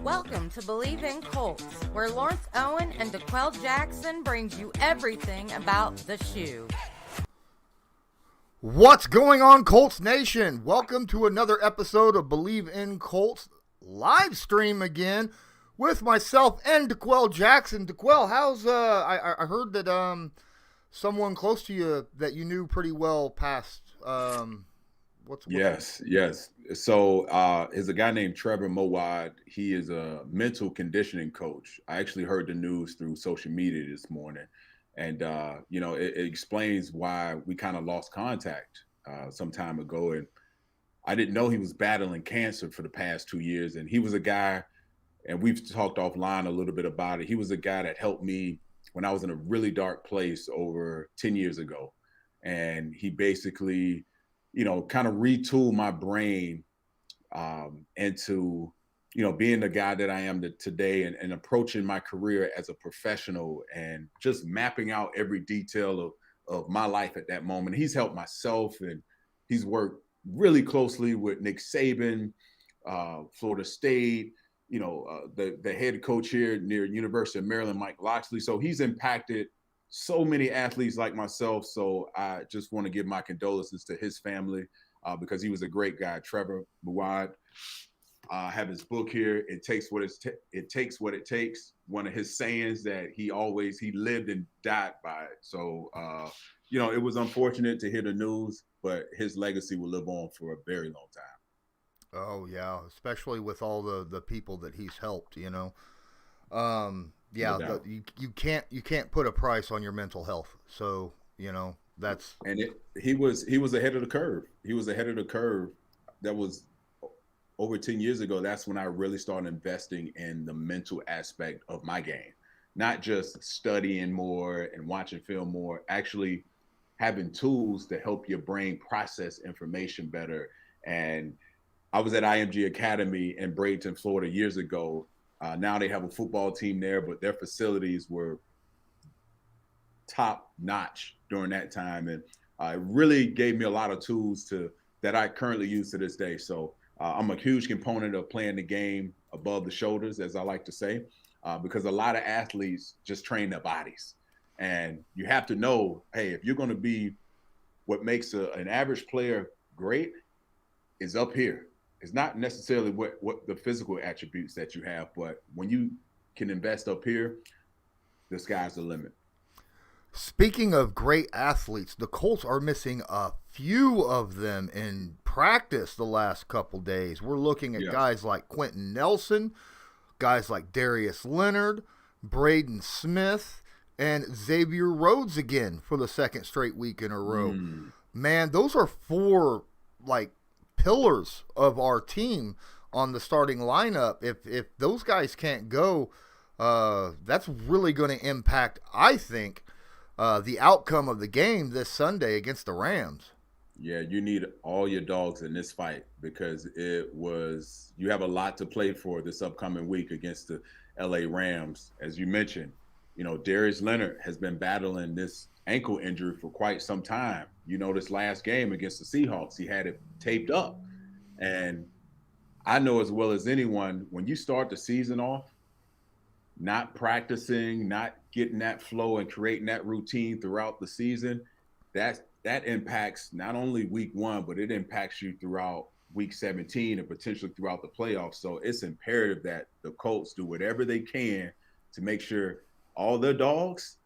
Welcome to Bleav in Colts, where Lawrence Owen and DeQuell Jackson brings you everything about the shoe. What's going on, Colts Nation? Welcome to another episode of Bleav in Colts live stream again with myself and DeQuell Jackson. DeQuell, how's I heard that someone close to you that you knew pretty well passed. Yes. So there's a guy named Trevor Moawad. He is a mental conditioning coach. I actually heard the news through social media this morning. And, it explains why we kind of lost contact some time ago. And I didn't know he was battling cancer for the past 2 years. And he was a guy, and we've talked offline a little bit about it. He was a guy that helped me when I was in a really dark place over 10 years ago. And he basically, kind of retooled my brain into, being the guy that I am today and approaching my career as a professional and just mapping out every detail of my life at that moment. He's helped myself, and he's worked really closely with Nick Saban, Florida State, the head coach here near University of Maryland, Mike Loxley. So he's impacted so many athletes like myself. So I just want to give my condolences to his family because he was a great guy. Trevor Moawad. I have his book here. It takes what it takes. One of his sayings that he lived and died by it. So, it was unfortunate to hear the news, but his legacy will live on for a very long time. Oh yeah, especially with all the people that he's helped. You can't put a price on your mental health. So that's he was ahead of the curve. He was ahead of the curve. That was over 10 years ago. That's when I really started investing in the mental aspect of my game, not just studying more and watching film more, actually having tools to help your brain process information better. And I was at IMG Academy in Bradenton, Florida years ago. Now they have a football team there, but their facilities were top notch during that time. And it really gave me a lot of tools that I currently use to this day. So I'm a huge component of playing the game above the shoulders, as I like to say, because a lot of athletes just train their bodies. And you have to know, hey, if you're going to be what makes an average player great is up here. It's not necessarily what the physical attributes that you have, but when you can invest up here, the sky's the limit. Speaking of great athletes, the Colts are missing a few of them in practice the last couple days. We're looking at guys like Quentin Nelson, guys like Darius Leonard, Braden Smith, and Xavier Rhodes again for the second straight week in a row. Man, those are four pillars of our team on the starting lineup. If those guys can't go, that's really going to impact, I think, the outcome of the game this Sunday against the Rams. Yeah, you need all your dogs in this fight because you have a lot to play for this upcoming week against the LA Rams. As you mentioned, Darius Leonard has been battling this ankle injury for quite some time. This last game against the Seahawks, he had it taped up. And I know as well as anyone, when you start the season off, not practicing, not getting that flow and creating that routine throughout the season, that impacts not only week 1, but it impacts you throughout week 17 and potentially throughout the playoffs. So it's imperative that the Colts do whatever they can to make sure all their dogs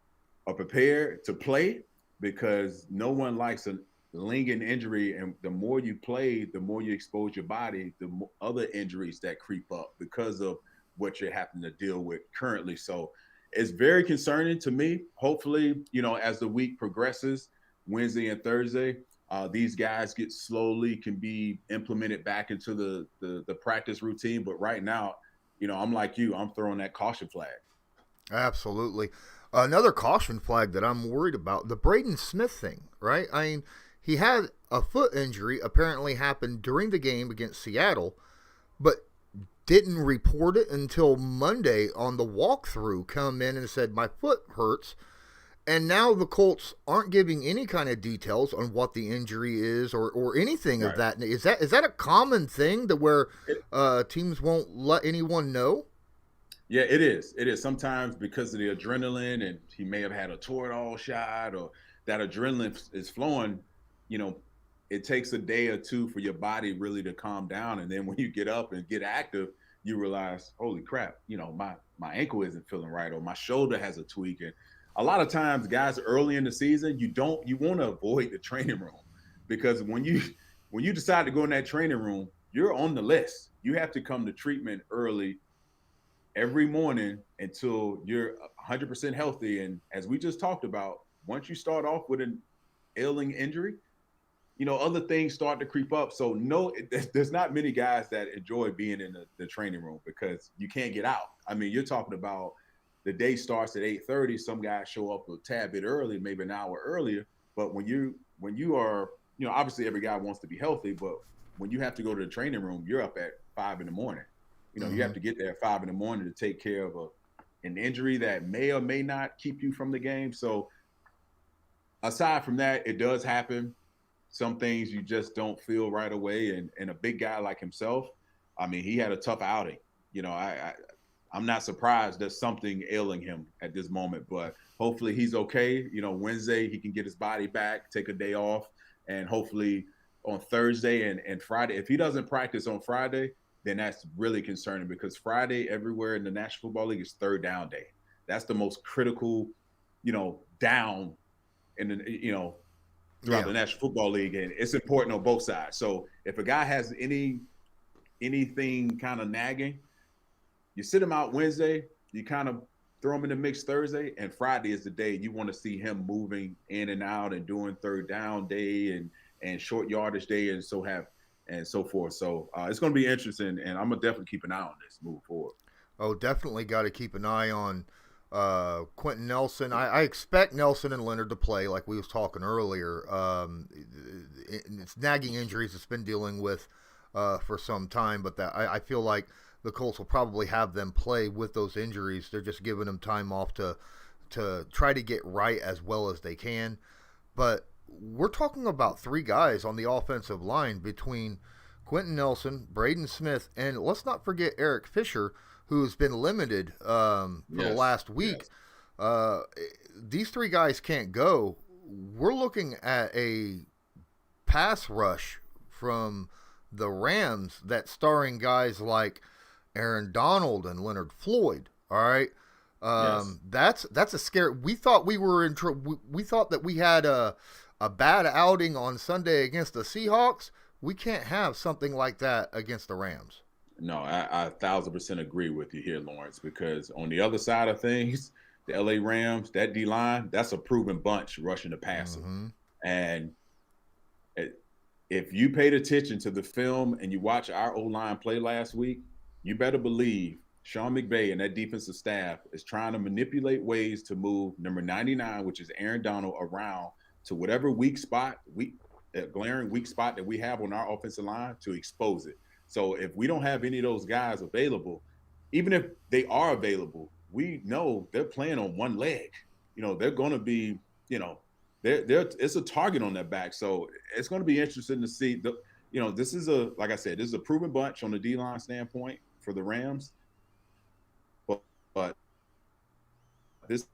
are prepared to play, because no one likes a lingering injury. And the more you play, the more you expose your body, the other injuries that creep up because of what you're having to deal with currently. So it's very concerning to me. Hopefully, as the week progresses, Wednesday and Thursday, these guys can be implemented back into the practice routine. But right now, I'm like you, I'm throwing that caution flag. Absolutely. Another caution flag that I'm worried about, the Braden Smith thing, right? I mean, he had a foot injury apparently happened during the game against Seattle, but didn't report it until Monday on the walkthrough, come in and said, my foot hurts. And now the Colts aren't giving any kind of details on what the injury is or anything of that. Is that a common thing to where teams won't let anyone know? Yeah, it is. It is sometimes because of the adrenaline, and he may have had a Toradol shot, or that adrenaline is flowing. You know, it takes a day or two for your body really to calm down, and then when you get up and get active, you realize, holy crap, my ankle isn't feeling right, or my shoulder has a tweak. And a lot of times, guys, early in the season, you want to avoid the training room, because when you decide to go in that training room, you're on the list. You have to come to treatment early every morning until you're 100% healthy. And as we just talked about, once you start off with an ailing injury, other things start to creep up. So no, there's not many guys that enjoy being in the training room because you can't get out. I mean, you're talking about the day starts at 8:30. Some guys show up a tad bit early, maybe an hour earlier. But when you are, obviously every guy wants to be healthy, but when you have to go to the training room, you're up at 5 in the morning. You have to get there at 5 in the morning to take care of an injury that may or may not keep you from the game. So aside from that, it does happen. Some things you just don't feel right away. And a big guy like himself, I mean, he had a tough outing. I'm not surprised there's something ailing him at this moment, but hopefully he's okay. Wednesday he can get his body back, take a day off, and hopefully on Thursday and Friday. If he doesn't practice on Friday, then that's really concerning, because Friday everywhere in the National Football League is third down day. That's the most critical, down in the, throughout the National Football League, and it's important on both sides. So if a guy has anything kind of nagging, you sit him out Wednesday, you kind of throw him in the mix Thursday, and Friday is the day you want to see him moving in and out and doing third down day and short yardage day and so forth. So it's going to be interesting, and I'm going to definitely keep an eye on this moving forward. Oh, definitely got to keep an eye on Quentin Nelson. I expect Nelson and Leonard to play, like we was talking earlier. It's nagging injuries it's been dealing with for some time, but that I feel like the Colts will probably have them play with those injuries. They're just giving them time off to try to get right as well as they can. But we're talking about three guys on the offensive line between Quentin Nelson, Braden Smith, and let's not forget Eric Fisher, who's been limited for the last week. Yes. These three guys can't go. We're looking at a pass rush from the Rams that's starring guys like Aaron Donald and Leonard Floyd. All right. That's a scary. We thought we were in trouble. We thought that we had a bad outing on Sunday against the Seahawks. We can't have something like that against the Rams. No, I 1,000% agree with you here, Lawrence, because on the other side of things, the LA Rams, that D-line, that's a proven bunch rushing the passer. Mm-hmm. And if you paid attention to the film and you watch our O-line play last week, you better believe Sean McVay and that defensive staff is trying to manipulate ways to move number 99, which is Aaron Donald, around to whatever glaring weak spot that we have on our offensive line to expose it. So if we don't have any of those guys available, even if they are available, we know they're playing on one leg. They're going to be, it's a target on their back. So it's going to be interesting to see. This is like I said, this is a proven bunch on the D-line standpoint for the Rams. But this,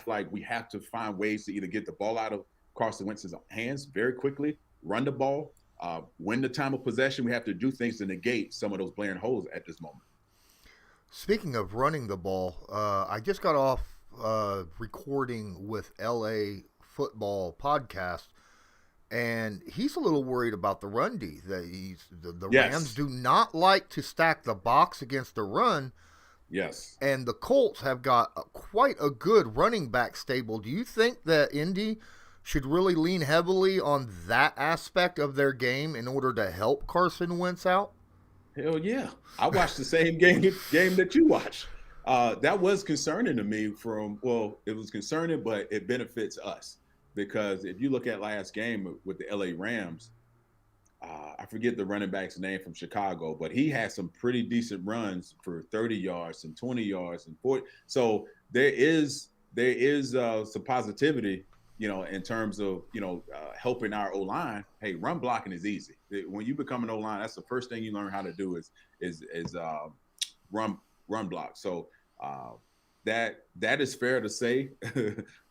like, we have to find ways to either get the ball out of Carson Wentz's hands very quickly, run the ball, win the time of possession. We have to do things to negate some of those glaring holes at this moment. Speaking of running the ball, I just got off recording with LA Football Podcast, and he's a little worried about the run D. The Rams do not like to stack the box against the run. Yes. And the Colts have got quite a good running back stable. Do you think that Indy should really lean heavily on that aspect of their game in order to help Carson Wentz out? Hell yeah. I watched the same game that you watched. That was concerning to me it was concerning, but it benefits us, because if you look at last game with the LA Rams, I forget the running back's name from Chicago, but he had some pretty decent runs for 30 yards and 20 yards and 40. So there is some positivity, in terms of, helping our O-line. Hey, run blocking is easy. When you become an O-line, that's the first thing you learn how to do is run run block. So that is fair to say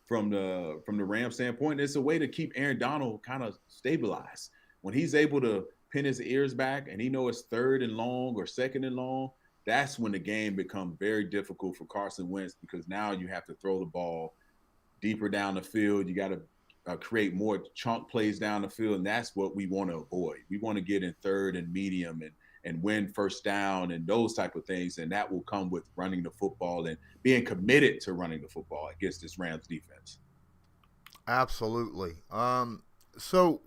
from the Rams standpoint. It's a way to keep Aaron Donald kind of stabilized. When he's able to pin his ears back and he knows it's 3rd and long or 2nd and long, that's when the game becomes very difficult for Carson Wentz, because now you have to throw the ball deeper down the field. You got to create more chunk plays down the field, and that's what we want to avoid. We want to get in 3rd and medium and win 1st down and those type of things, and that will come with running the football and being committed to running the football against this Rams defense. Absolutely. So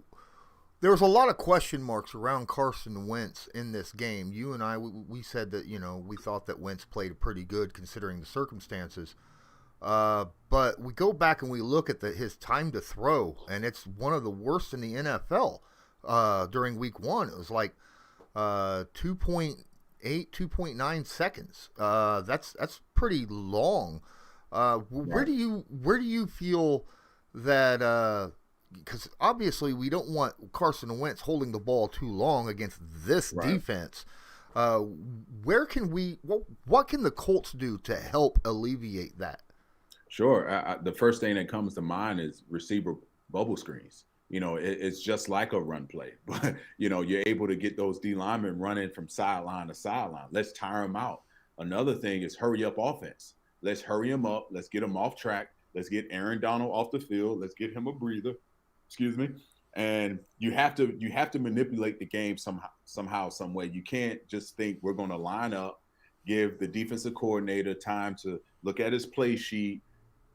there was a lot of question marks around Carson Wentz in this game. You and I, we said that, we thought that Wentz played pretty good considering the circumstances. But we go back and we look at his time to throw, and it's one of the worst in the NFL during week 1. It was like 2.8, 2.9 seconds. That's pretty long. Where do you feel that because obviously we don't want Carson Wentz holding the ball too long against this defense. What can the Colts do to help alleviate that? Sure. The first thing that comes to mind is receiver bubble screens. It's just like a run play, but you're able to get those D linemen running from sideline to sideline. Let's tire them out. Another thing is hurry up offense. Let's hurry them up. Let's get them off track. Let's get Aaron Donald off the field. Let's get him a breather. Excuse me. And you have to manipulate the game somehow, some way. You can't just think we're going to line up, give the defensive coordinator time to look at his play sheet,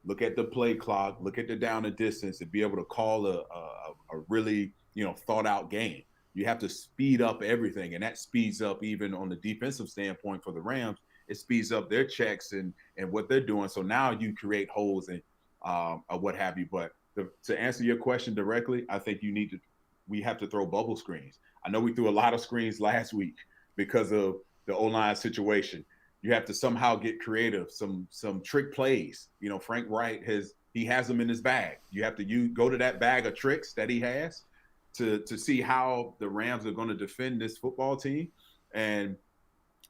look at the play clock, look at the down and distance, and be able to call a really thought out game. You have to speed up everything, and that speeds up even on the defensive standpoint for the Rams. It speeds up their checks and what they're doing. So now you create holes and what have you. But to answer your question directly, I think we have to throw bubble screens. I know we threw a lot of screens last week because of the O-line situation. You have to somehow get creative, some trick plays. Frank Wright has them in his bag. You have to go to that bag of tricks that he has to see how the Rams are going to defend this football team. And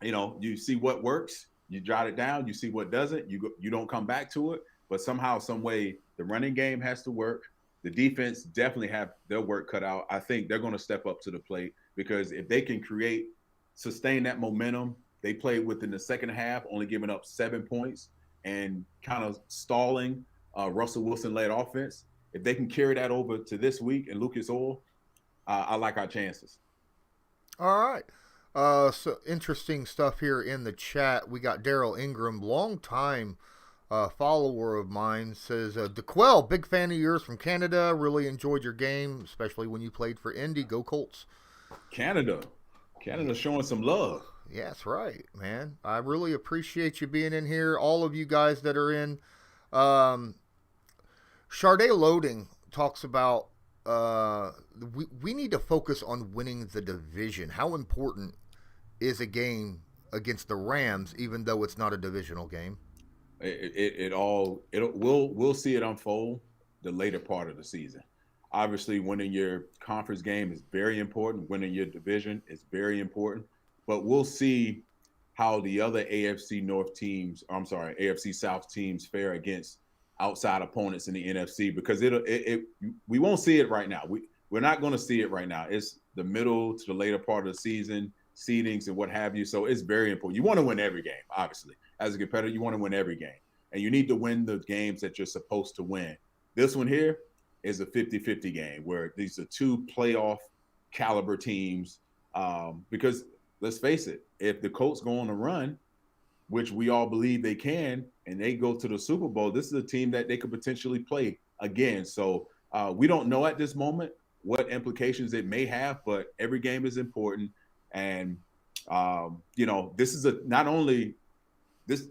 you see what works, you jot it down. You see what doesn't, you don't come back to it. But somehow, some way, the running game has to work. The defense definitely have their work cut out. I think they're going to step up to the plate, because if they can sustain that momentum. They played within the second half, only giving up 7 points and kind of stalling Russell Wilson-led offense. If they can carry that over to this week and Lucas Oil, I like our chances. All right. So interesting stuff here in the chat. We got Daryl Ingram, long-time follower of mine, says, DeQuell, big fan of yours from Canada. Really enjoyed your game, especially when you played for Indy. Go Colts. Canada showing some love. Yeah, that's right, man. I really appreciate you being in here. All of you guys that are in. Charday Loading talks about we need to focus on winning the division. How important is a game against the Rams, even though it's not a divisional game? We'll see it unfold the later part of the season. Obviously, winning your conference game is very important. Winning your division is very important. But we'll see how the other AFC South teams fare against outside opponents in the NFC, because we won't see it right now. We're not going to see it right now. It's the middle to the later part of the season, seedings and what have you. So it's very important. You want to win every game, obviously. As a competitor, you want to win every game. And you need to win the games that you're supposed to win. This one here is a 50-50 game where these are two playoff caliber teams, because – let's face it, if the Colts go on a run, which we all believe they can, and they go to the Super Bowl, this is a team that they could potentially play again. So we don't know at this moment what implications it may have, but every game is important. And, this is not only is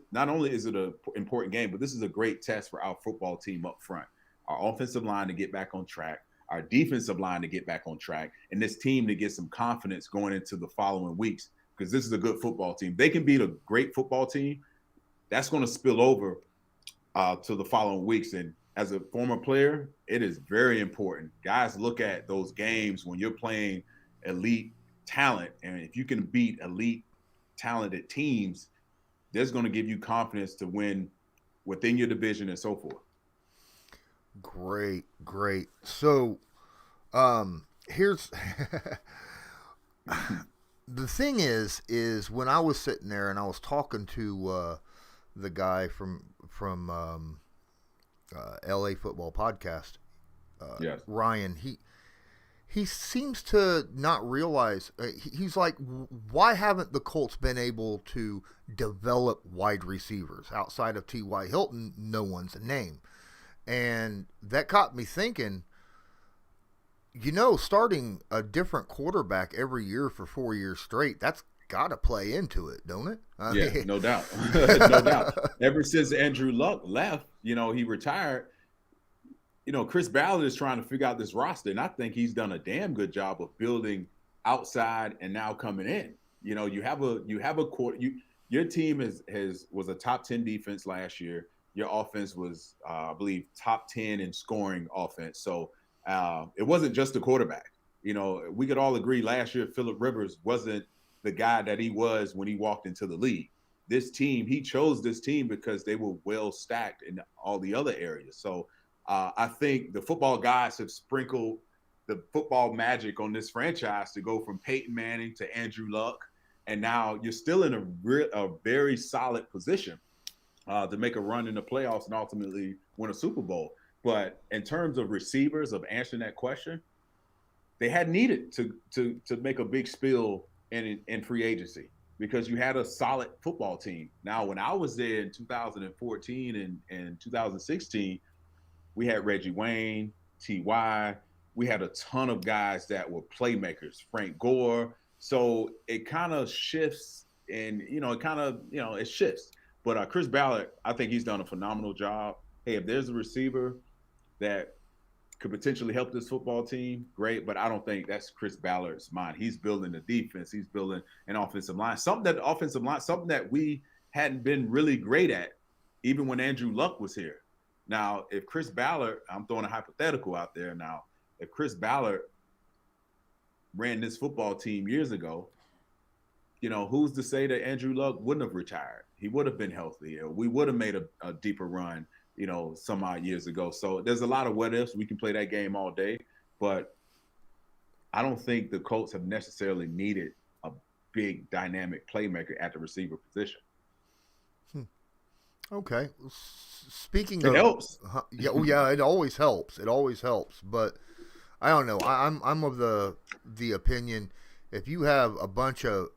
it an important game, but this is a great test for our football team up front. Our offensive line to get back on track, our defensive line to get back on track, and this team to get some confidence going into the following weeks, because this is a good football team. They can beat a great football team. That's going to spill over to the following weeks. And as a former player, it is very important. Guys, look at those games when you're playing elite talent. And if you can beat elite talented teams, that's going to give you confidence to win within your division and so forth. Great. So, here's the thing is when I was sitting there and I was talking to the guy from LA Football Podcast, Yes. Ryan, he seems to not realize. He's like, why haven't the Colts been able to develop wide receivers outside of T.Y. Hilton? No one's a name, and that got me thinking. Starting a different quarterback every year for 4 years straight, that's got to play into it, don't it? Yeah, no doubt. No doubt. Ever since Andrew Luck left, he retired, Chris Ballard is trying to figure out this roster, and I think he's done a damn good job of building outside and now coming in. You have a court. Your team was a top 10 defense last year. Your offense was, I Bleav, top 10 in scoring offense. So it wasn't just the quarterback. We could all agree last year Phillip Rivers wasn't the guy that he was when he walked into the league. He chose this team because they were well stacked in all the other areas. So I think the football guys have sprinkled the football magic on this franchise to go from Peyton Manning to Andrew Luck. And now you're still in a very solid position to make a run in the playoffs and ultimately win a Super Bowl. But in terms of receivers, of answering that question, they had needed to make a big spill in free agency because you had a solid football team. Now, when I was there in 2014 and 2016, we had Reggie Wayne, T.Y. We had a ton of guys that were playmakers, Frank Gore. So it kind of shifts and, it shifts. But Chris Ballard, I think he's done a phenomenal job. Hey, if there's a receiver that could potentially help this football team, great. But I don't think that's Chris Ballard's mind. He's building the defense. He's building an offensive line. Something that we hadn't been really great at, even when Andrew Luck was here. Now, if Chris Ballard, I'm throwing a hypothetical out there now, if Chris Ballard ran this football team years ago, who's to say that Andrew Luck wouldn't have retired? He would have been healthier. We would have made a deeper run, some odd years ago. So there's a lot of what ifs. We can play that game all day, but I don't think the Colts have necessarily needed a big dynamic playmaker at the receiver position. Okay. Speaking of, it helps. Yeah, it always helps. It always helps. But I don't know. I'm of the opinion if you have a bunch of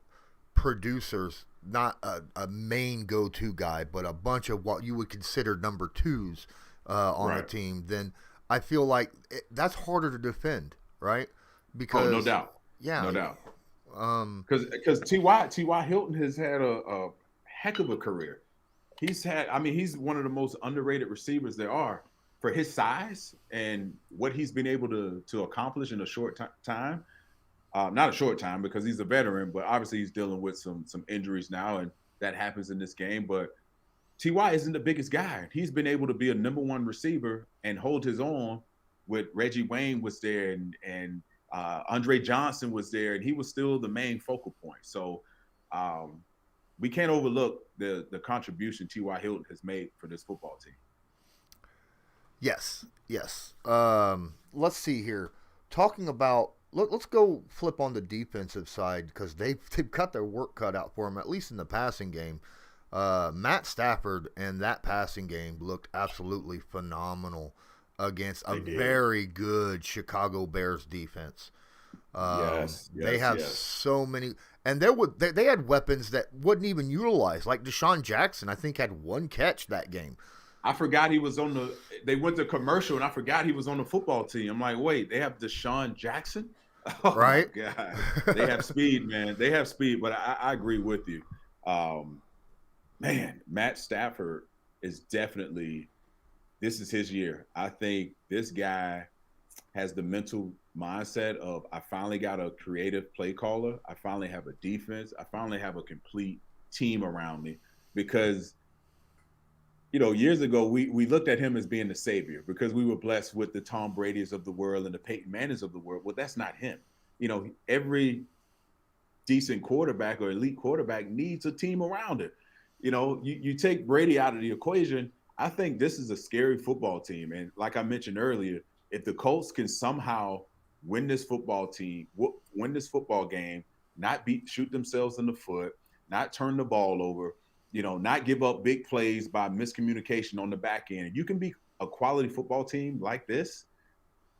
producers, not a main go-to guy, but a bunch of what you would consider number twos on a team, then I feel like that's harder to defend, right? Because no doubt. Yeah, no doubt. Because T.Y. Hilton has had a heck of a career. He's one of the most underrated receivers there are for his size and what he's been able to accomplish in a short time. Not a short time because he's a veteran, but obviously he's dealing with some injuries now, and that happens in this game. But T.Y. isn't the biggest guy. He's been able to be a number one receiver and hold his own with Reggie Wayne was there and Andre Johnson was there, and he was still the main focal point. So we can't overlook the contribution T.Y. Hilton has made for this football team. Yes. Let's see here. Talking about let's go flip on the defensive side because they've got their work cut out for them, at least in the passing game. Matt Stafford and that passing game looked absolutely phenomenal against a very good Chicago Bears defense. They have so many, and they had weapons that wouldn't even utilize. Like Deshaun Jackson, I think had one catch that game. I forgot he was they went to commercial, and I forgot he was on the football team. I'm like, wait, they have Deshaun Jackson? Oh, right? My God. They have speed, man. They have speed, but I agree with you. Man, Matt Stafford is definitely – this is his year. I think this guy has the mental mindset of I finally got a creative play caller. I finally have a defense. I finally have a complete team around me because – years ago, we looked at him as being the savior because we were blessed with the Tom Brady's of the world and the Peyton Mannings of the world. Well, that's not him. Every decent quarterback or elite quarterback needs a team around it. you take Brady out of the equation. I think this is a scary football team. And like I mentioned earlier, if the Colts can somehow win this football game, not shoot themselves in the foot, not turn the ball over, not give up big plays by miscommunication on the back end. You can be a quality football team like this.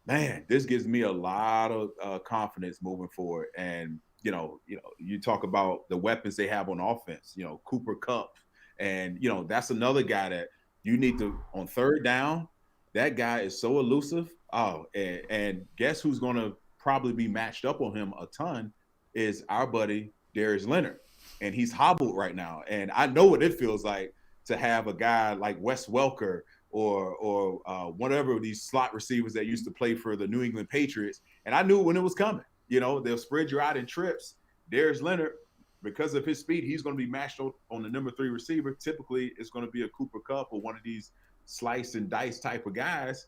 Man, this gives me a lot of confidence moving forward. And, you talk about the weapons they have on offense, Cooper Kupp. And, that's another guy that you need to, on third down, that guy is so elusive. Oh, and guess who's going to probably be matched up on him a ton is our buddy Darius Leonard. And he's hobbled right now. And I know what it feels like to have a guy like Wes Welker or whatever of these slot receivers that used to play for the New England Patriots. And I knew when it was coming. They'll spread you out in trips. Darius Leonard, because of his speed, he's going to be matched on the number 3 receiver. Typically, it's going to be a Cooper Kupp or one of these slice and dice type of guys.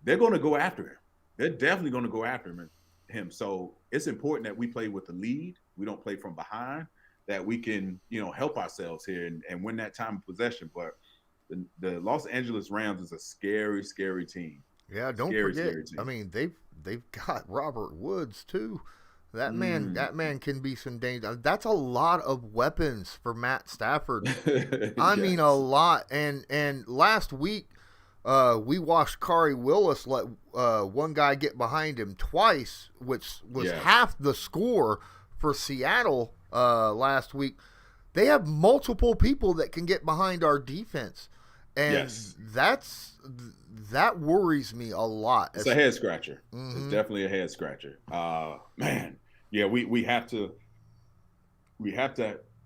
They're going to go after him. They're definitely going to go after him. So it's important that we play with the lead. We don't play from behind, that we can, help ourselves here and win that time of possession. But the Los Angeles Rams is a scary, scary team. Yeah, don't forget. I mean, they've got Robert Woods too. That man can be some danger. That's a lot of weapons for Matt Stafford. I mean, a lot. And last week, we watched Khari Willis let one guy get behind him twice, which was half the score for Seattle last week. They have multiple people that can get behind our defense, and that worries me a lot. It's a head scratcher. Mm-hmm. It's definitely a head scratcher. Man, yeah, we have to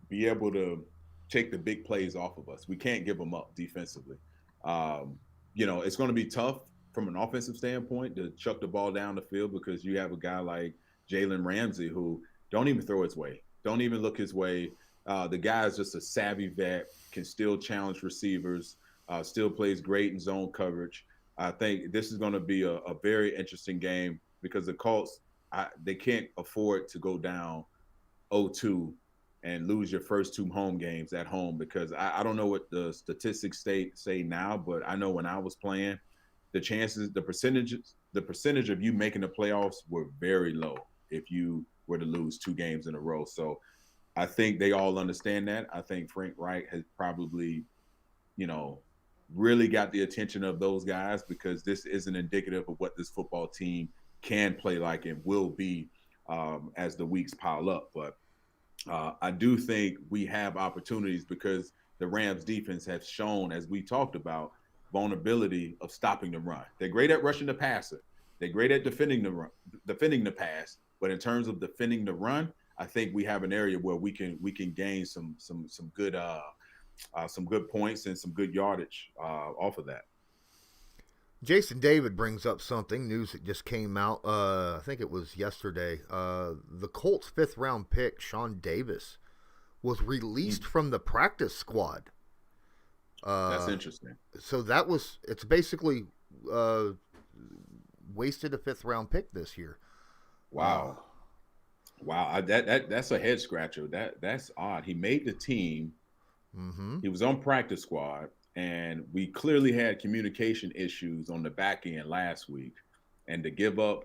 be able to take the big plays off of us. We can't give them up defensively. It's going to be tough from an offensive standpoint to chuck the ball down the field because you have a guy like Jalen Ramsey who don't even throw his way, don't even look his way. The guy is just a savvy vet, can still challenge receivers, still plays great in zone coverage. I think this is going to be a very interesting game because the Colts, they can't afford to go down 0-2 and lose your first 2 home games at home because I don't know what the statistics say now, but I know when I was playing, the percentage of you making the playoffs were very low if you were to lose 2 games in a row. So I think they all understand that. I think Frank Reich has probably, really got the attention of those guys because this isn't indicative of what this football team can play like and will be as the weeks pile up. But I do think we have opportunities because the Rams defense has shown, as we talked about, vulnerability of stopping the run. They're great at rushing the passer. They're great at defending the pass. But in terms of defending the run, I think we have an area where we can gain some good points and some good yardage off of that. Jason David brings up something, news that just came out, I think it was yesterday. The Colts' 5th round pick, Sean Davis, was released from the practice squad. That's interesting. So it's basically wasted a 5th round pick this year. Wow. Wow. That's a head scratcher. That's odd. He made the team. Mm-hmm. He was on practice squad. And we clearly had communication issues on the back end last week. And to give up,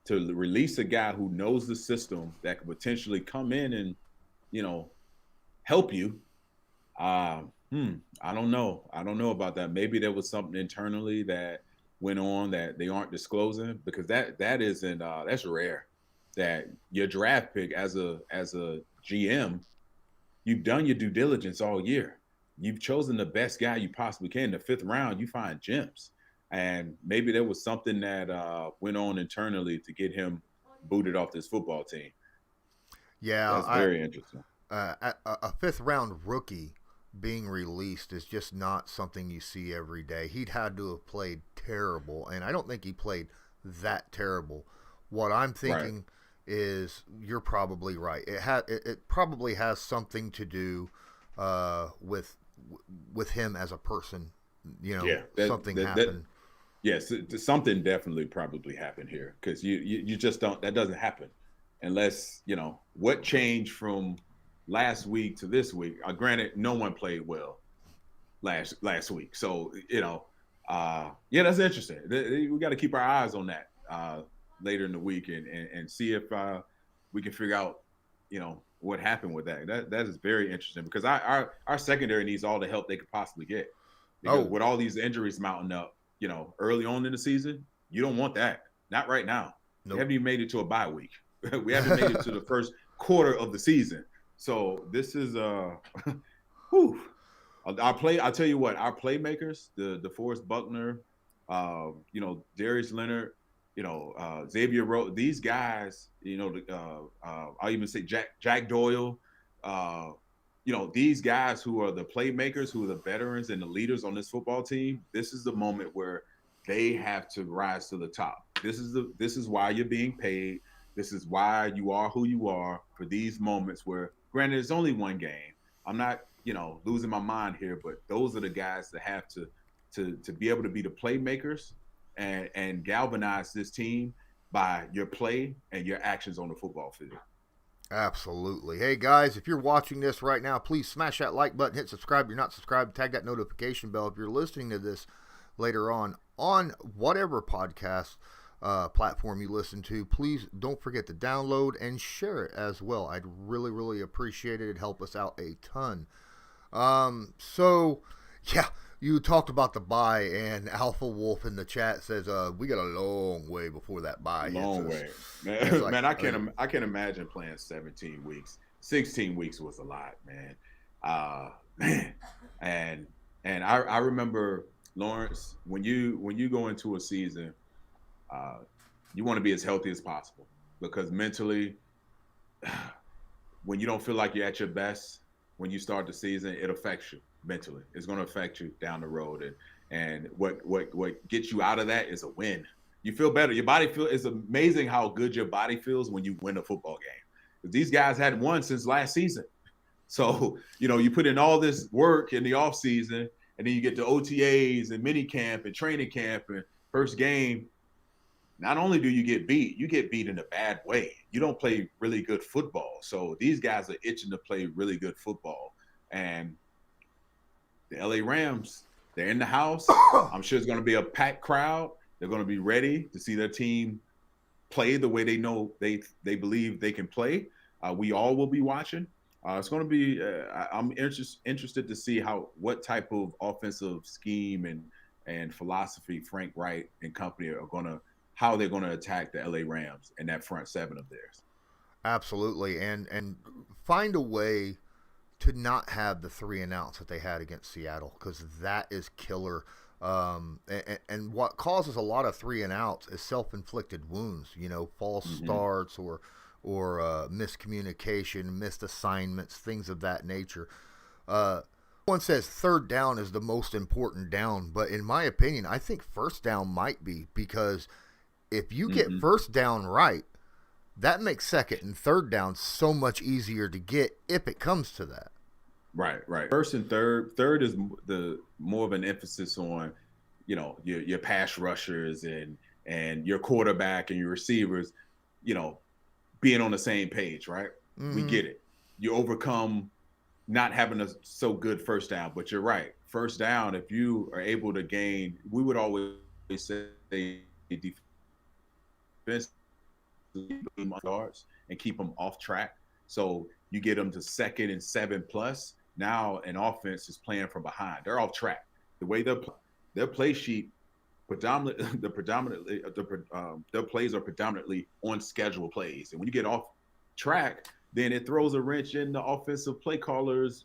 to release a guy who knows the system that could potentially come in and, help you. I don't know. I don't know about that. Maybe there was something internally that went on that they aren't disclosing because that isn't that's rare. That your draft pick as a GM, you've done your due diligence all year. You've chosen the best guy you possibly can. In the 5th round, you find gems. And maybe there was something that went on internally to get him booted off this football team. Yeah. That's very interesting. A 5th round rookie being released is just not something you see every day. He'd had to have played terrible, and I don't think he played that terrible. What I'm thinking is you're probably right. It probably has something to do with him as a person, something happened. Yes, something definitely probably happened here because you just don't. That doesn't happen unless what changed from last week to this week. Granted, no one played well last week, so yeah, that's interesting. We got to keep our eyes on that later in the week and see if we can figure out, what happened with that. That is very interesting because our secondary needs all the help they could possibly get. Because with all these injuries mounting up, early on in the season, you don't want that. Not right now. Nope. We haven't even made it to a bye week. We haven't made it to the first quarter of the season. So this is whew. I'll tell you what, our playmakers, the DeForest Buckner, Darius Leonard, Xavier Rhodes, these guys, I'll even say Jack Doyle, these guys who are the playmakers, who are the veterans and the leaders on this football team. This is the moment where they have to rise to the top. This is why you're being paid. This is why you are who you are for these moments where, granted, it's only one game. I'm not, losing my mind here, but those are the guys that have to be able to be the playmakers and galvanize this team by your play and your actions on the football field. Absolutely. Hey, guys, if you're watching this right now, please smash that like button, hit subscribe if you're not subscribed, tag that notification bell if you're listening to this later on whatever podcast platform you listen to. Please don't forget to download and share it as well. I'd really, really appreciate it. It'd help us out a ton. So, yeah, you talked about the bye, and Alpha Wolf in the chat says we got a long way before that bye. Long way. Man, like, man, I can't imagine playing 17 weeks. 16 weeks was a lot, man. Man. And I remember, Lawrence, when you go into a season, you want to be as healthy as possible, because mentally, when you don't feel like you're at your best when you start the season, it affects you mentally. It's going to affect you down the road, and what gets you out of that is a win. You feel better. Your body it's amazing how good your body feels when you win a football game. These guys hadn't won since last season, so you put in all this work in the off season, and then you get to OTAs and mini camp and training camp and first game. Not only do you get beat in a bad way. You don't play really good football. So these guys are itching to play really good football. And the LA Rams, they're in the house. I'm sure it's going to be a packed crowd. They're going to be ready to see their team play the way they know they Bleav they can play. We all will be watching. It's going to be I'm interested to see what type of offensive scheme and philosophy Frank Wright and company are how they're going to attack the LA Rams and that front seven of theirs. Absolutely. And find a way to not have the 3 and outs that they had against Seattle, because that is killer. And what causes a lot of 3 and outs is self-inflicted wounds, false starts or miscommunication, missed assignments, things of that nature. One says third down is the most important down, but in my opinion, I think first down might be, because if you get first down right, that makes second and third down so much easier to get if it comes to that. Right. First and third. Third is the more of an emphasis on, your pass rushers and your quarterback and your receivers, being on the same page, right? We get it. You overcome not having a so good first down, but you're right. First down, if you are able to gain, we would always say defense yards and keep them off track. So you get them to 2nd and 7+. Now an offense is playing from behind. They're off track. The way their play sheet their plays are predominantly on schedule plays. And when you get off track, then it throws a wrench in the offensive play callers,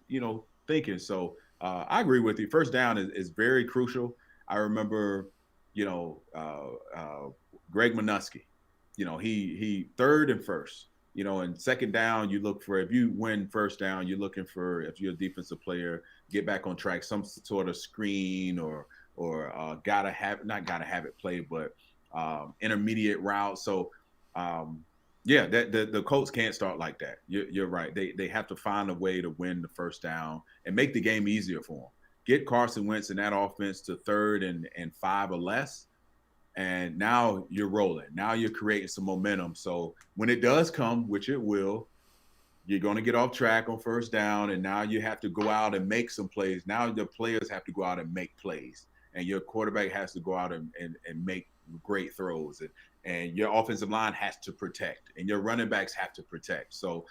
thinking. So I agree with you. First down is very crucial. I remember, Greg Minuski, he third and first, and second down, you look for, if you win first down, you're looking for, if you're a defensive player, get back on track, some sort of screen or not gotta have it played, but intermediate route. So yeah, the Colts can't start like that. You're right. They have to find a way to win the first down and make the game easier for them. Get Carson Wentz in that offense to 3rd and 5 or less, and now you're rolling. Now you're creating some momentum. So when it does come, which it will, you're going to get off track on first down, and now you have to go out and make some plays. Now the players have to go out and make plays, and your quarterback has to go out and make great throws, and your offensive line has to protect, and your running backs have to protect. So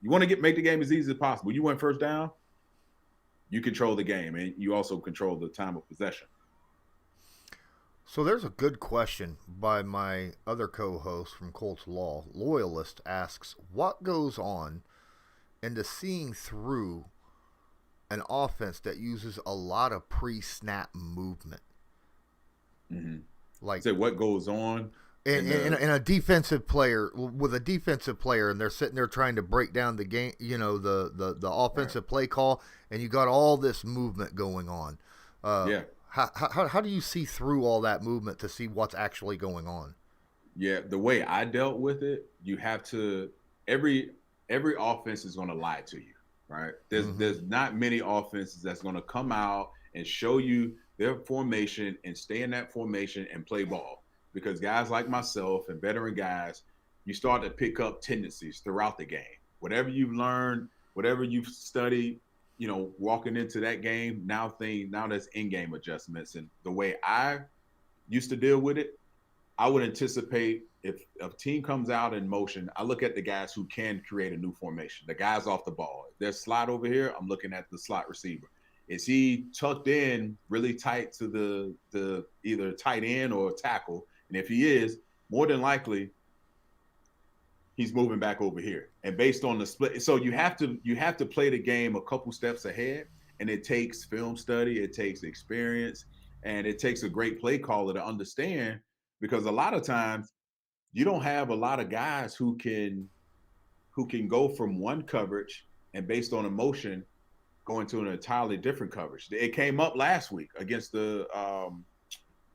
you want to make the game as easy as possible. You win first down, you control the game, and you also control the time of possession. So there's a good question by my other co-host from Colts Law. Loyalist asks, what goes on into seeing through an offense that uses a lot of pre-snap movement? Mm-hmm. Like, say what goes on in a defensive player with a defensive player, and they're sitting there trying to break down the game, the offensive play call, and you got all this movement going on. How do you see through all that movement to see what's actually going on? Yeah, the way I dealt with it, you have to every offense is going to lie to you, right? There's not many offenses that's going to come out and show you their formation and stay in that formation and play ball, because guys like myself and veteran guys, you start to pick up tendencies throughout the game. Whatever you've learned, whatever you've studied, walking into that game, now there's in-game adjustments. And the way I used to deal with it, I would anticipate if a team comes out in motion, I look at the guys who can create a new formation, the guys off the ball. If there's slot over here, I'm looking at the slot receiver. Is he tucked in really tight to the either tight end or tackle? And if he is, more than likely, he's moving back over here. And based on the split, so you have to play the game a couple steps ahead, and it takes film study, it takes experience, and it takes a great play caller to understand, because a lot of times you don't have a lot of guys who can go from one coverage and based on emotion go into an entirely different coverage. It came up last week against the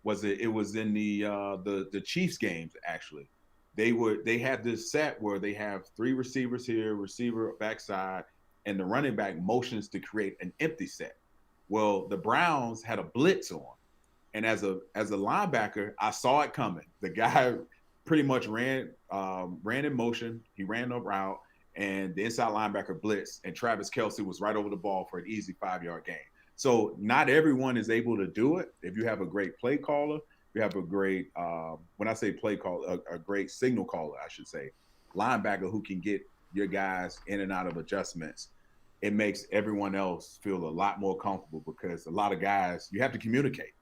it was in the Chiefs games actually. They had this set where they have three receivers here, receiver backside, and the running back motions to create an empty set. Well, the Browns had a blitz on, and as a linebacker, I saw it coming. The guy pretty much ran in motion. He ran up route, and the inside linebacker blitzed, and Travis Kelce was right over the ball for an easy 5-yard gain. So not everyone is able to do it. If you have a great play caller, you have a great, when I say play caller, a great signal caller, I should say, linebacker who can get your guys in and out of adjustments, it makes everyone else feel a lot more comfortable, because a lot of guys, you have to communicate.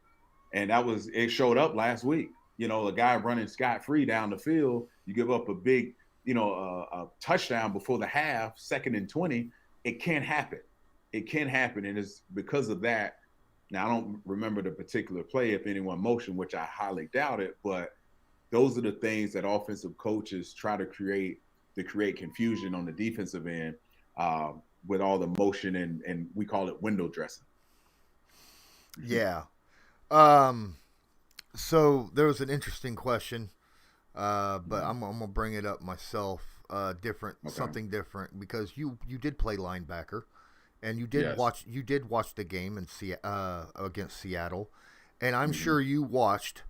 And it showed up last week. A guy running scot-free down the field, you give up a big, a touchdown before the half, 2nd and 20, it can't happen. It can happen, and it's because of that. Now, I don't remember the particular play, if anyone motioned, which I highly doubt it, but those are the things that offensive coaches try to create confusion on the defensive end with all the motion, and we call it window dressing. Yeah. So there was an interesting question, but I'm gonna bring it up myself. Something different, because you did play linebacker, and you did watch the game against Seattle, and I'm sure you watched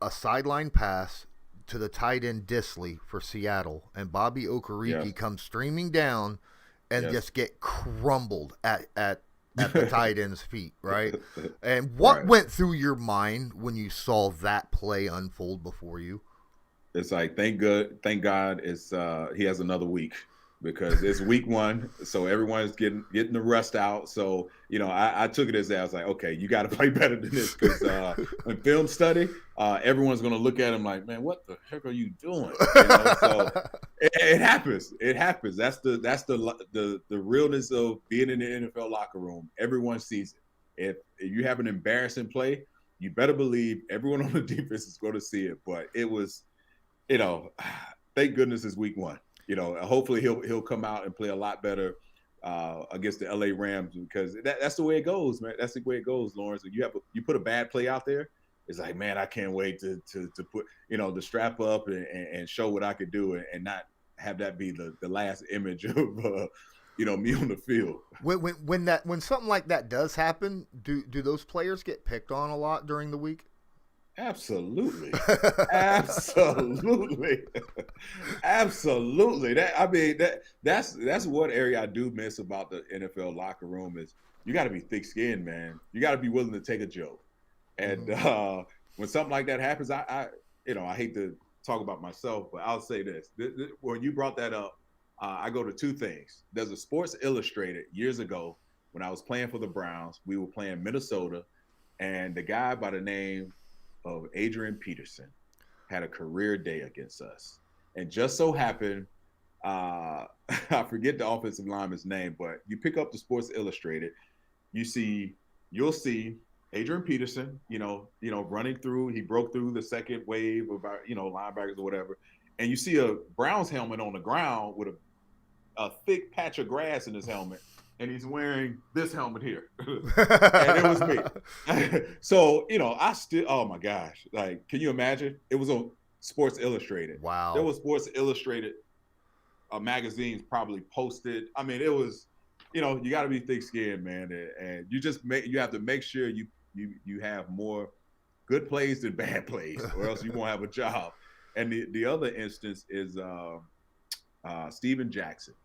a sideline pass to the tight end Disley for Seattle, and Bobby Okereke comes streaming down and just get crumbled at the tight end's feet, right? And what went through your mind when you saw that play unfold before you? It's like, thank God he has another week, because it's week 1, so everyone's getting the rust out. So I took it as that. I was like, okay, you got to play better than this, because when film study, everyone's gonna look at him like, man, what the heck are you doing? So it happens. It happens. That's the realness of being in the NFL locker room. Everyone sees it. If you have an embarrassing play, you better believe everyone on the defense is going to see it. But it was, thank goodness it's week 1. Hopefully he'll come out and play a lot better against the LA Rams, because that's the way it goes, man. That's the way it goes, Lawrence. You put a bad play out there, it's like, man, I can't wait to put to strap up and show what I could do, and not have that be the last image of me on the field. When something like that does happen, do those players get picked on a lot during the week? Absolutely. Absolutely. Absolutely. That's one area I do miss about the NFL locker room is you got to be thick-skinned, man. You got to be willing to take a joke. And when something like that happens, I hate to talk about myself, but I'll say this. When you brought that up, I go to two things. There's a Sports Illustrated years ago when I was playing for the Browns. We were playing Minnesota, and the guy by the name of Adrian Peterson had a career day against us. And just so happened, I forget the offensive lineman's name, but you pick up the Sports Illustrated, you'll see Adrian Peterson, running through. He broke through the second wave of our, linebackers or whatever. And you see a Browns helmet on the ground with a thick patch of grass in his helmet. And he's wearing this helmet here. And it was me. So, I still, oh my gosh. Like, can you imagine? It was on Sports Illustrated. Wow. There was Sports Illustrated magazines probably posted. I mean, it was, you got to be thick-skinned, man. And you have to make sure you have more good plays than bad plays, or else you won't have a job. And the other instance is Steven Jackson.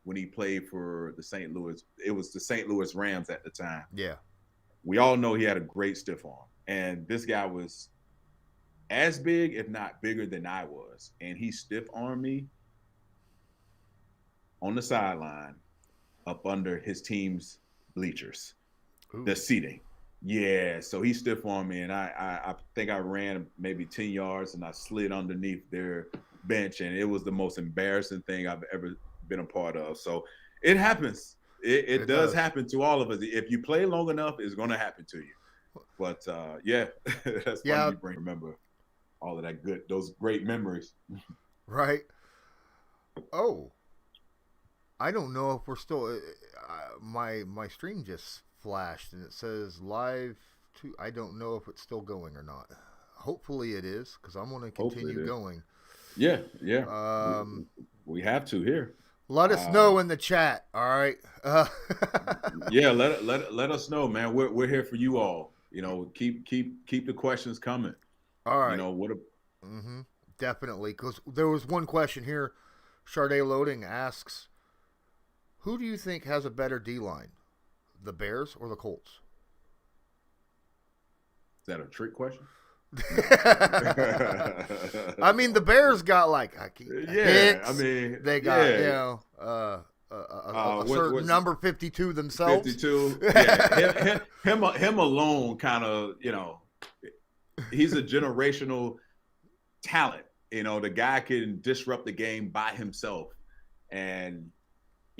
When he played for the St. Louis, it was the St. Louis Rams at the time. Yeah. We all know he had a great stiff arm. And this guy was as big, if not bigger than I was. And he stiff-armed me on the sideline up under his team's bleachers, the seating. Yeah, so he stiff-armed me, and I think I ran maybe 10 yards, and I slid underneath their bench, and it was the most embarrassing thing I've ever been a part of. So it happens. It does happen to all of us. If you play long enough, it's going to happen to you. But that's funny you remember all of those great memories. Right. Oh, I don't know if we're still. My stream just flashed and it says live. I don't know if it's still going or not. Hopefully it is, because I'm going to continue going. Yeah. We have to here. Let us know in the chat. All right. Yeah, let us know, man. We're here for you all. Keep the questions coming. All right. Definitely, because there was one question here. Charday Loading asks, who do you think has a better D-line, the Bears or the Colts? Is that a trick question? I mean, the Bears got hits. I mean, they got a certain number 52 themselves. 52. Yeah, him alone, kind of. He's a generational talent. The guy can disrupt the game by himself, and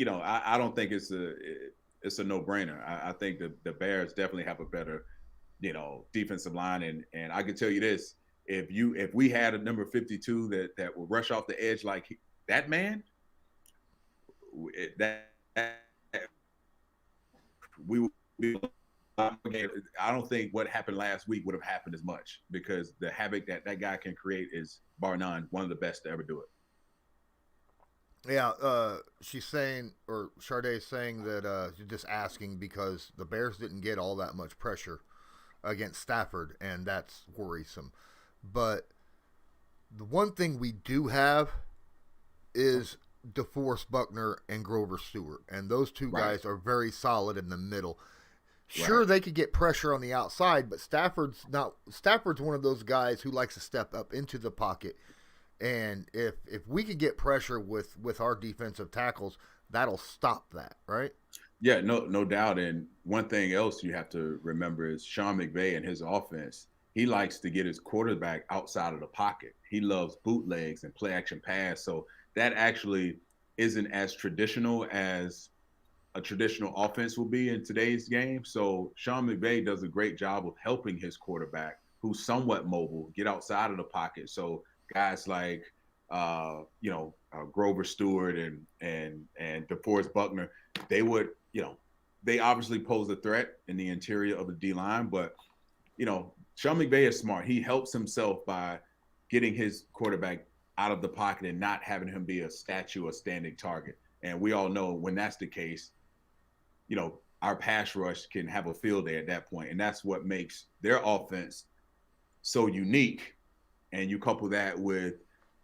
I don't think it's a no-brainer. I think the Bears definitely have a better defensive line, and I can tell you this: if we had a number 52 that would rush off the edge like that man, I don't think what happened last week would have happened as much, because the havoc that guy can create is bar none one of the best to ever do it. Yeah, she's saying, or Charday's saying that she's just asking because the Bears didn't get all that much pressure against Stafford, and that's worrisome. But the one thing we do have is DeForest Buckner and Grover Stewart, and those two guys are very solid in the middle. Sure, they could get pressure on the outside, but Stafford's one of those guys who likes to step up into the pocket. And if we could get pressure with our defensive tackles, that'll stop that, right? Yeah, no doubt. And one thing else you have to remember is Sean McVay and his offense. He likes to get his quarterback outside of the pocket. He loves bootlegs and play action pass. So that actually isn't as traditional as a traditional offense will be in today's game. So Sean McVay does a great job of helping his quarterback, who's somewhat mobile, get outside of the pocket. So guys like Grover Stewart and DeForest Buckner, they would, they obviously pose a threat in the interior of the D-line, but Sean McVay is smart. He helps himself by getting his quarterback out of the pocket and not having him be a statue or standing target. And we all know when that's the case, our pass rush can have a field day at that point. And that's what makes their offense so unique, and you couple that with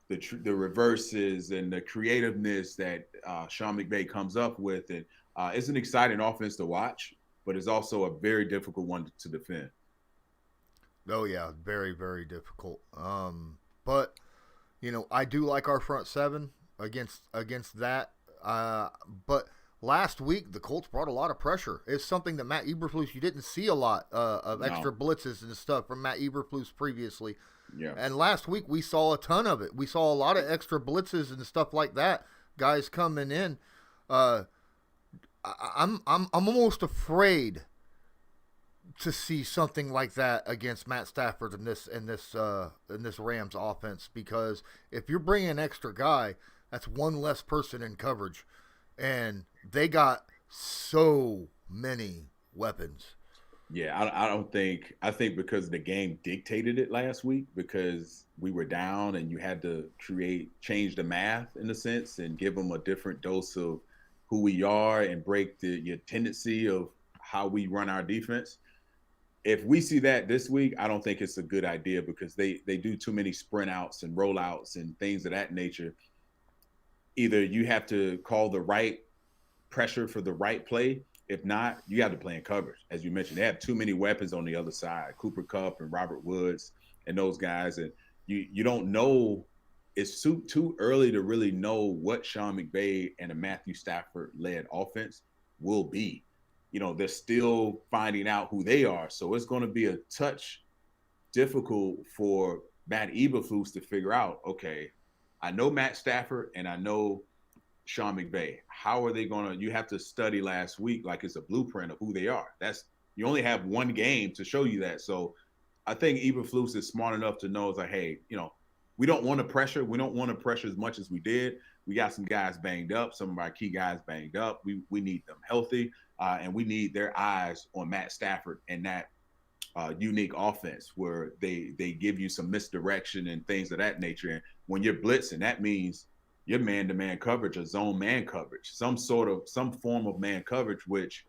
the reverses and the creativeness that Sean McVay comes up with, and it's an exciting offense to watch, but it's also a very difficult one to defend. Oh yeah, very very difficult. But I do like our front seven against that. But last week the Colts brought a lot of pressure. It's something that Matt Eberflus, you didn't see a lot of extra blitzes and stuff from Matt Eberflus previously. Yeah. And last week we saw a ton of it. We saw a lot of extra blitzes and stuff like that. Guys coming in. I'm almost afraid to see something like that against Matt Stafford in this Rams offense, because if you're bringing an extra guy, that's one less person in coverage, and they got so many weapons. Yeah, I think because the game dictated it last week, because we were down and you had to change the math in a sense and give them a different dose of who we are and break your tendency of how we run our defense. If we see that this week, I don't think it's a good idea, because they do too many sprint outs and rollouts and things of that nature. Either you have to call the right pressure for the right play. If not, you have to play in coverage. As you mentioned, they have too many weapons on the other side, Cooper Kupp and Robert Woods and those guys. And you don't know, it's too early to really know what Sean McVay and a Matthew Stafford-led offense will be. They're still finding out who they are. So it's going to be a touch difficult for Matt Eberflus to figure out, okay, I know Matt Stafford and I know Sean McVay. How are they going to – you have to study last week like it's a blueprint of who they are. You only have one game to show you that. So I think Eberflus is smart enough to know, it's like, hey, we don't want to pressure. We don't want to pressure as much as we did. We got some guys banged up, some of our key guys banged up. We need them healthy, and we need their eyes on Matt Stafford and that unique offense where they give you some misdirection and things of that nature. And when you're blitzing, that means your man-to-man coverage or zone man coverage, some form of man coverage, which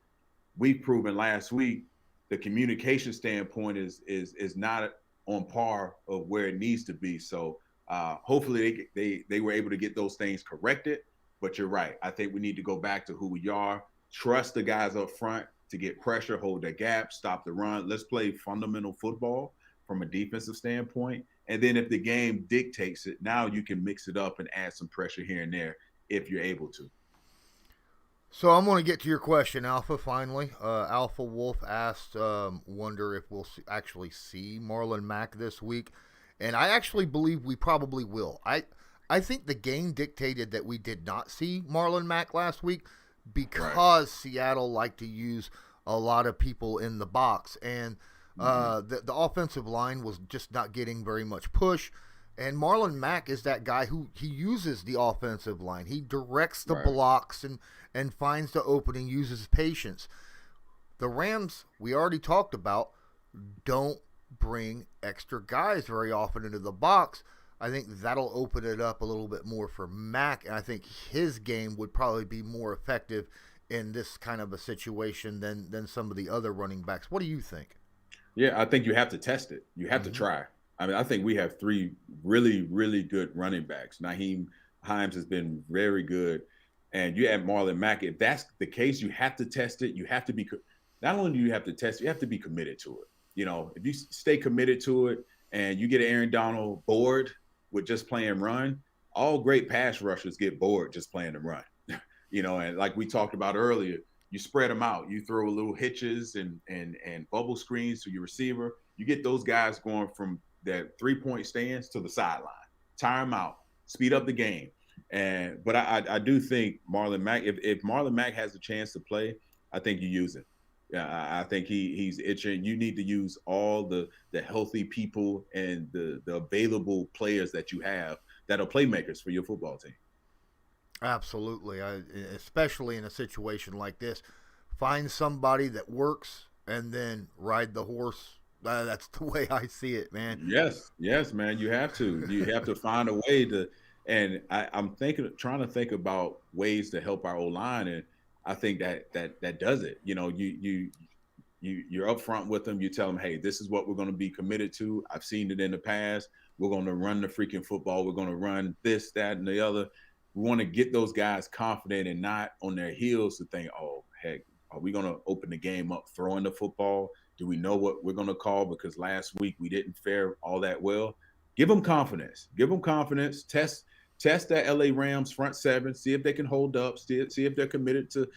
we've proven last week. The communication standpoint is not on par of where it needs to be. So hopefully they were able to get those things corrected. But you're right. I think we need to go back to who we are, trust the guys up front to get pressure, hold their gap, stop the run. Let's play fundamental football from a defensive standpoint. And then if the game dictates it, now you can mix it up and add some pressure here and there if you're able to. So I'm going to get to your question, Alpha, finally. Alpha Wolf asked, wonder if we'll actually see Marlon Mack this week. And I actually believe we probably will. I think the game dictated that we did not see Marlon Mack last week because Seattle liked to use a lot of people in the box. And the offensive line was just not getting very much push. And Marlon Mack is that guy who he uses the offensive line. He directs the blocks and finds the opening, uses patience. The Rams, we already talked about, don't bring extra guys very often into the box. I think that'll open it up a little bit more for Mack, and I think his game would probably be more effective in this kind of a situation than some of the other running backs. What do you think? Yeah, I think you have to test it. You have to try. I mean, I think we have three really, really good running backs. Nyheim Hines has been very good. And you add Marlon Mack. If that's the case, you have to test it. You have to be – not only do you have to test it, you have to be committed to it. If you stay committed to it and you get Aaron Donald bored with just playing run, all great pass rushers get bored just playing the run. And like we talked about earlier, you spread them out. You throw little hitches and bubble screens to your receiver. You get those guys going from that three-point stance to the sideline. Tire them out. Speed up the game. But I do think Marlon Mack, if Marlon Mack has a chance to play, I think you use it. Yeah, I think he's itching. You need to use all the healthy people and the available players that you have that are playmakers for your football team. Absolutely. Especially in a situation like this, find somebody that works and then ride the horse. That's the way I see it, man. Yes, man. You have to. You have to find a way to. And I'm trying to think about ways to help our O-line, and I think that does it. You you're upfront with them. You tell them, hey, this is what we're going to be committed to. I've seen it in the past. We're going to run the freaking football. We're going to run this, that, and the other. We want to get those guys confident and not on their heels to think, oh, heck, are we going to open the game up throwing the football? Do we know what we're going to call? Because last week we didn't fare all that well. Give them confidence. Give them confidence. Test that LA Rams front seven. See if they can hold up. See if they're committed to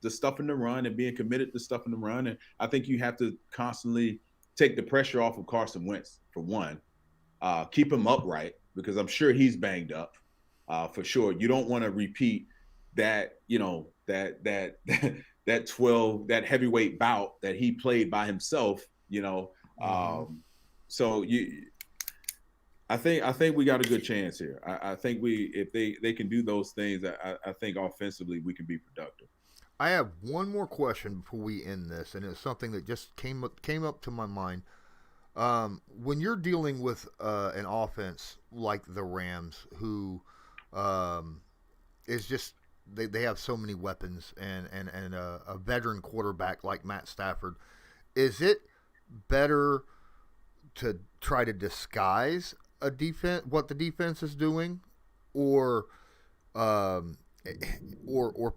the stuff in the run and being committed to stuff in the run. And I think you have to constantly take the pressure off of Carson Wentz, for one. Keep him upright, because I'm sure he's banged up, for sure. You don't want to repeat that, that 12, that heavyweight bout that he played by himself, So I think we got a good chance here. I think if they can do those things, I think offensively we can be productive. I have one more question before we end this, and it's something that just came up to my mind. When you're dealing with an offense like the Rams, who is just they have so many weapons and a veteran quarterback like Matt Stafford, is it better to try to disguise a defense, what the defense is doing, or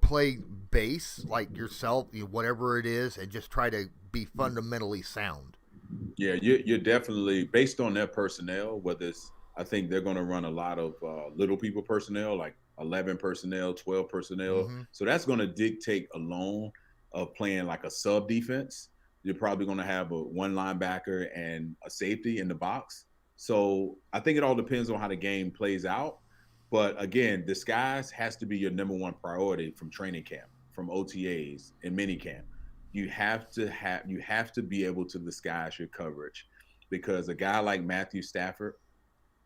play base like yourself, whatever it is, and just try to be fundamentally sound? Yeah, you're definitely, based on their personnel, whether it's, I think they're going to run a lot of little people personnel, like 11 personnel, 12 personnel. Mm-hmm. So that's going to dictate alone of playing like a sub defense. You're probably going to have one linebacker and a safety in the box. So I think it all depends on how the game plays out. But again, disguise has to be your number one priority from training camp, from OTAs and mini camp. You have to be able to disguise your coverage, because a guy like Matthew Stafford,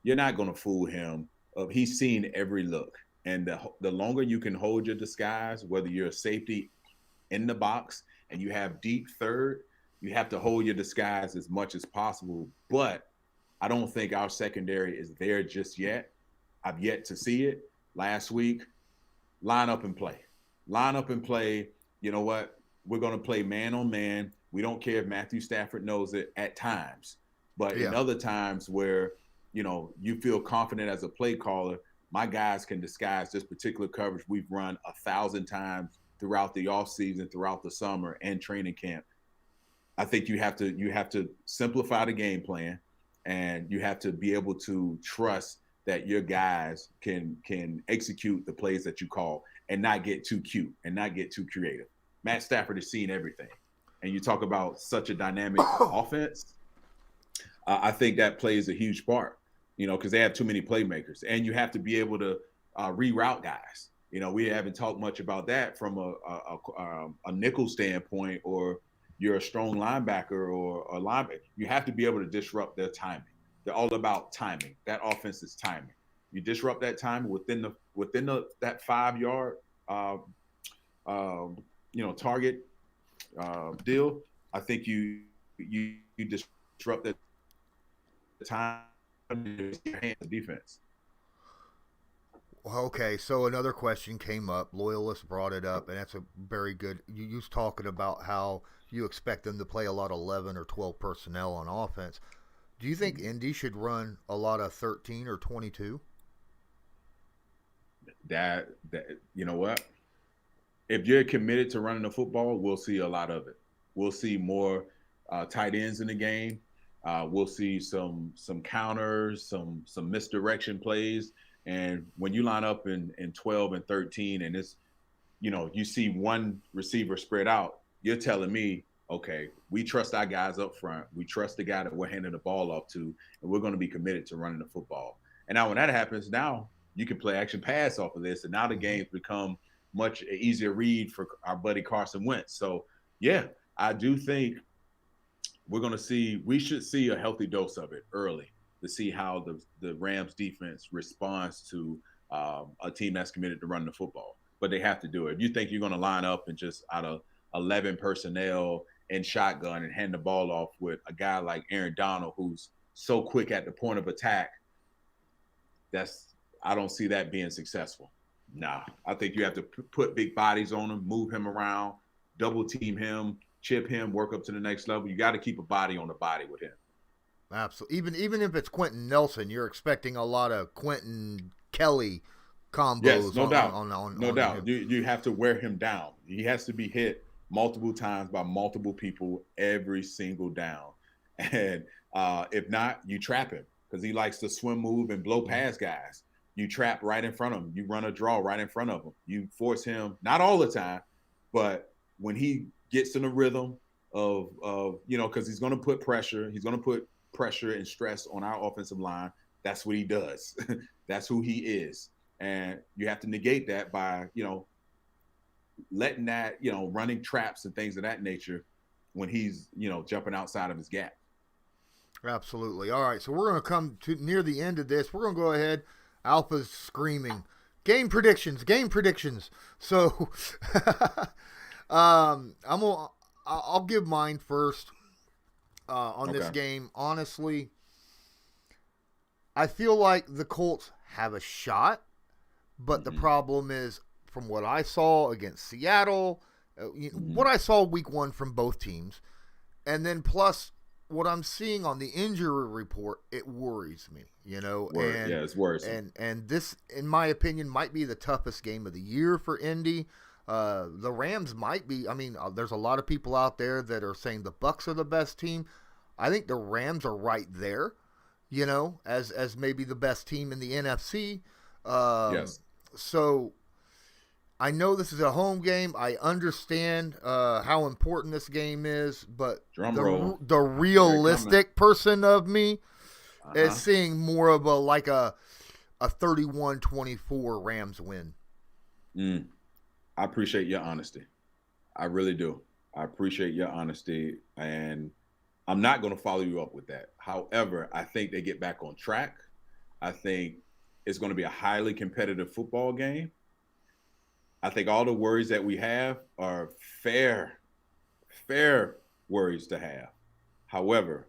you're not going to fool him. He's seen every look. And the longer you can hold your disguise, whether you're a safety in the box and you have deep third, you have to hold your disguise as much as possible. But I don't think our secondary is there just yet. I've yet to see it. Last week, line up and play. Line up and play. You know what? We're going to play man on man. We don't care if Matthew Stafford knows it at times. But in other times where, you feel confident as a play caller, my guys can disguise this particular coverage we've run 1,000 times throughout the offseason, throughout the summer and training camp. I think you have to simplify the game plan, and you have to be able to trust that your guys can execute the plays that you call and not get too cute and not get too creative. Matt Stafford has seen everything. And you talk about such a dynamic offense, I think that plays a huge part, because they have too many playmakers. And you have to be able to reroute guys. We haven't talked much about that from a nickel standpoint, or you're a strong linebacker or a linebacker. You have to be able to disrupt their timing. They're all about timing. That offense is timing. You disrupt that timing within that 5-yard target deal. I think you disrupt that time in your hands defense. Okay, so another question came up. Loyalist brought it up, and that's a very good. You was talking about how you expect them to play a lot of 11 or 12 personnel on offense. Do you think Indy should run a lot of 13 or 22? That you know what? If you're committed to running the football, we'll see a lot of it. We'll see more tight ends in the game. We'll see some counters, some misdirection plays. And when you line up in 12 and 13 and it's, you see one receiver spread out, you're telling me, okay, we trust our guys up front. We trust the guy that we're handing the ball off to, and we're going to be committed to running the football. And now when that happens, now you can play action pass off of this. And now the game's become much easier read for our buddy Carson Wentz. So, yeah, I do think we should see a healthy dose of it early to see how the Rams defense responds to a team that's committed to running the football. But they have to do it. If you think you're going to line up and just out of 11 personnel and shotgun and hand the ball off with a guy like Aaron Donald, who's so quick at the point of attack, I don't see that being successful. Nah, I think you have to put big bodies on him, move him around, double team him, chip him, work up to the next level. You got to keep a body on the body with him. Absolutely. Even if it's Quentin Nelson, you're expecting a lot of Quentin Kelly combos. Yes, no doubt. No doubt. You have to wear him down. He has to be hit multiple times by multiple people every single down. And if not, you trap him because he likes to swim move and blow past guys. You trap right in front of him. You run a draw right in front of him. You force him, not all the time, but when he gets in the rhythm of because he's going to put pressure. He's going to put pressure and stress on our offensive line. That's what he does. That's who he is. And you have to negate that by, letting that, running traps and things of that nature when he's, jumping outside of his gap. Absolutely. All right. So we're going to come to near the end of this. We're going to go ahead. Alpha's screaming. Game predictions. So I'll give mine first on this game. Honestly, I feel like the Colts have a shot, but the problem is, from what I saw against Seattle, what I saw week 1 from both teams, and then plus what I'm seeing on the injury report, it worries me, it's worrisome. And this, in my opinion, might be the toughest game of the year for Indy. The Rams might be. I mean, there's a lot of people out there that are saying the Bucs are the best team. I think the Rams are right there, as maybe the best team in the NFC. Yes. So I know this is a home game. I understand how important this game is, but the realistic person of me is seeing more of a 31-24 Rams win. I appreciate your honesty. I really do. I appreciate your honesty, and I'm not going to follow you up with that. However, I think they get back on track. I think it's going to be a highly competitive football game. I think all the worries that we have are fair worries to have. However,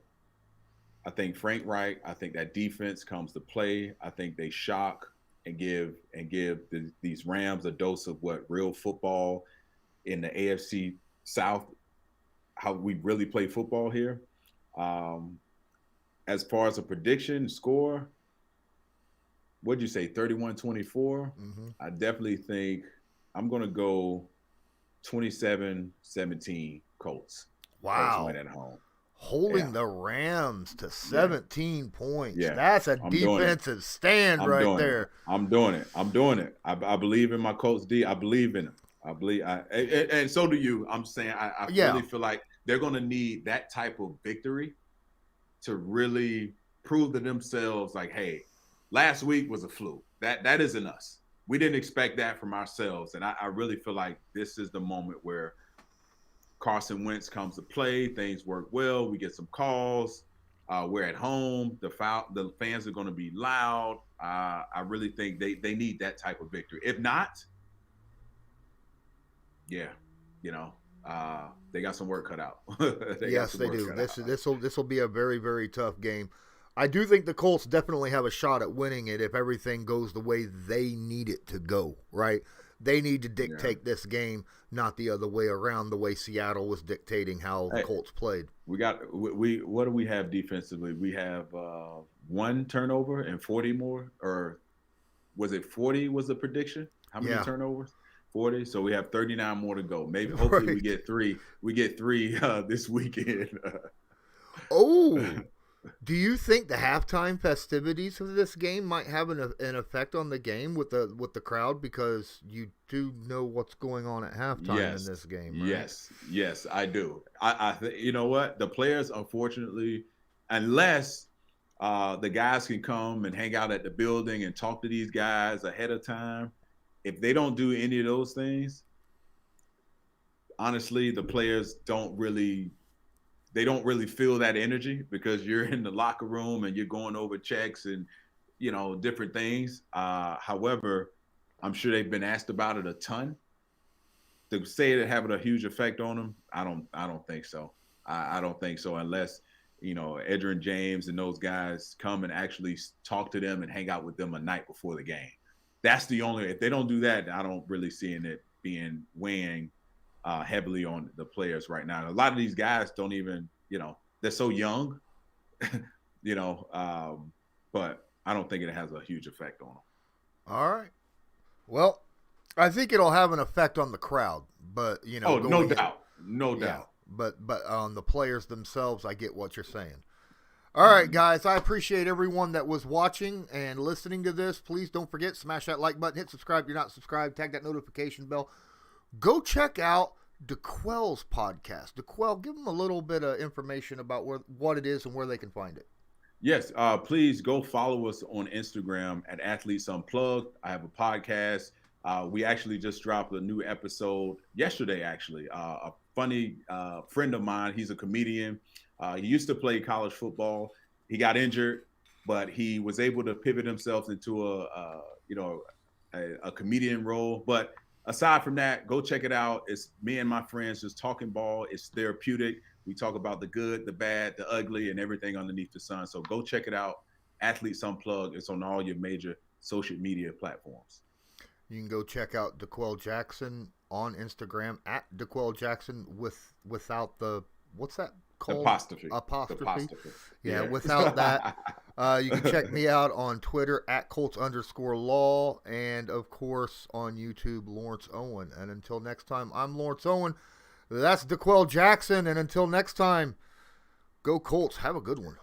I think Frank Reich, I think that defense comes to play. I think they shock and give these Rams a dose of what real football in the AFC South, how we really play football here. As far as a prediction score, what'd you say, 31-24? I definitely think I'm going to go 27-17 Colts. Wow. Colts win at home. Holding the Rams to 17 points. Yeah. That's a defensive stand right there. I'm doing it. I Bleav in my Colts D. I Bleav in them. And so do you. I'm saying I really feel like they're going to need that type of victory to really prove to themselves like, hey, last week was a fluke. That isn't us. We didn't expect that from ourselves. And I really feel like this is the moment where Carson Wentz comes to play. Things work well. We get some calls. We're at home. The fans are going to be loud. I really think they need that type of victory. If not, they got some work cut out. Yes, they do. This will be a very, very tough game. I do think the Colts definitely have a shot at winning it if everything goes the way they need it to go, right? They need to dictate this game, not the other way around, the way Seattle was dictating how the Colts played. What do we have defensively? We have 1 turnover and 40 more, or was it 40 was the prediction? How many turnovers? 40. So we have 39 more to go. Maybe hopefully we get 3. We get 3 this weekend. Do you think the halftime festivities of this game might have an effect on the game with the crowd, because you do know what's going on at halftime in this game, right? Yes, I do. You know what? The players, unfortunately, unless the guys can come and hang out at the building and talk to these guys ahead of time, if they don't do any of those things, honestly, the players don't really feel that energy, because you're in the locker room and you're going over checks and, different things. However, I'm sure they've been asked about it a ton. To say it having a huge effect on them, I don't think so. I don't think so, unless, Edgerrin James and those guys come and actually talk to them and hang out with them a night before the game. That's the only, if they don't do that, I don't really see it being weighing heavily on the players right now. A lot of these guys don't even, they're so young, but I don't think it has a huge effect on them. All right. Well, I think it'll have an effect on the crowd, but no doubt. But on the players themselves, I get what you're saying. All right, guys, I appreciate everyone that was watching and listening to this. Please don't forget, smash that like button, hit subscribe if you're not subscribed, tag that notification bell. Go check out DeQuell's podcast. DeQuell, give them a little bit of information about what it is and where they can find it. Yes, please go follow us on Instagram at Athletes Unplugged. I have a podcast. We actually just dropped a new episode yesterday, actually. A funny friend of mine, he's a comedian. He used to play college football. He got injured, but he was able to pivot himself into a comedian role. But aside from that, go check it out. It's me and my friends just talking ball. It's therapeutic. We talk about the good, the bad, the ugly, and everything underneath the sun. So go check it out. Athletes Unplugged. It's on all your major social media platforms. You can go check out DeQuell Jackson on Instagram at DeQuell Jackson without the, what's that called? Apostrophe. Yeah, without that. You can check me out on Twitter at Colts_law, and of course on YouTube, Lawrence Owen. And until next time, I'm Lawrence Owen. That's DeQuell Jackson. And until next time, go Colts. Have a good one.